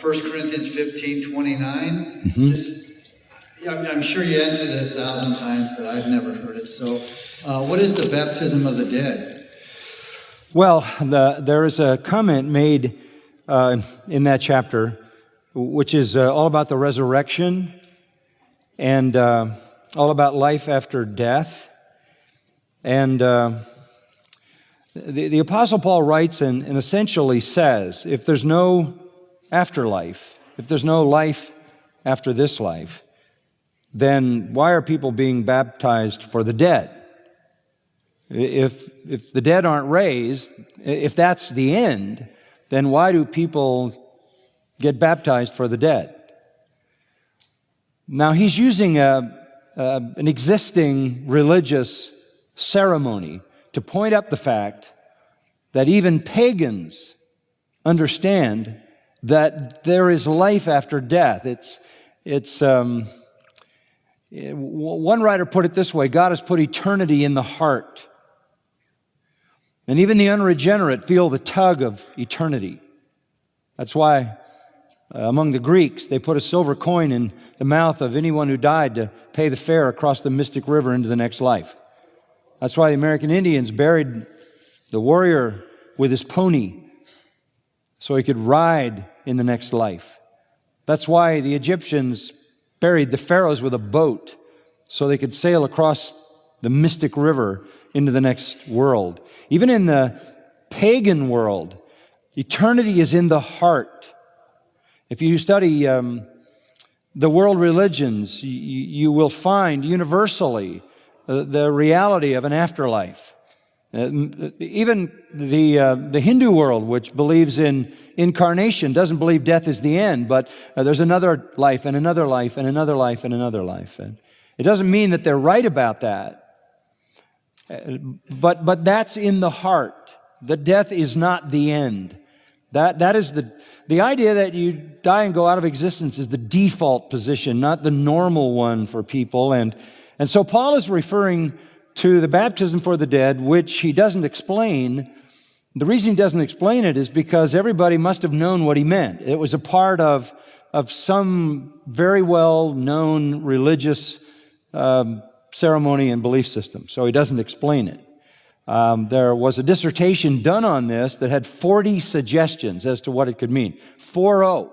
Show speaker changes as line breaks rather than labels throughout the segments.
1 Corinthians 15:29. I'm sure you answered it 1,000 times, but I've never heard it. So what is the baptism of the dead?
Well, there is a comment made in that chapter, which is all about the resurrection and all about life after death. And the Apostle Paul writes and essentially says, if there's no afterlife, if there's no life after this life, then why are people being baptized for the dead? If the dead aren't raised, if that's the end, then why do people get baptized for the dead? Now, he's using an existing religious ceremony to point up the fact that even pagans understand that there is life after death. One writer put it this way: God has put eternity in the heart. And even the unregenerate feel the tug of eternity. That's why among the Greeks, they put a silver coin in the mouth of anyone who died to pay the fare across the Mystic River into the next life. That's why the American Indians buried the warrior with his pony so he could ride in the next life. That's why the Egyptians buried the pharaohs with a boat so they could sail across the Mystic River into the next world. Even in the pagan world, eternity is in the heart. If you study the world religions, you will find universally the reality of an afterlife. Even the Hindu world, which believes in incarnation, doesn't believe death is the end, but there's another life and another life and another life and another life. And it doesn't mean that they're right about that, but that's in the heart. That death is not the end. That is the idea that you die and go out of existence is the default position, not the normal one for people. And so Paul is referring to the baptism for the dead, which he doesn't explain. The reason he doesn't explain it is because everybody must have known what he meant. It was a part of some very well-known religious ceremony and belief system, so he doesn't explain it. There was a dissertation done on this that had 40 suggestions as to what it could mean. 40.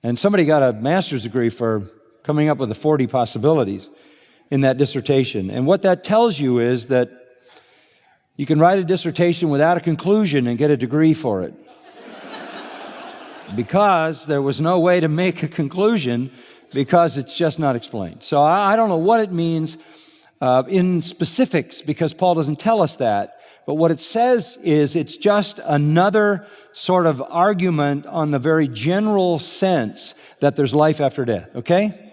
And somebody got a master's degree for coming up with the 40 possibilities in that dissertation. And what that tells you is that you can write a dissertation without a conclusion and get a degree for it. Because there was no way to make a conclusion because it's just not explained. So I don't know what it means in specifics, because Paul doesn't tell us that. But what it says is it's just another sort of argument on the very general sense that there's life after death, okay?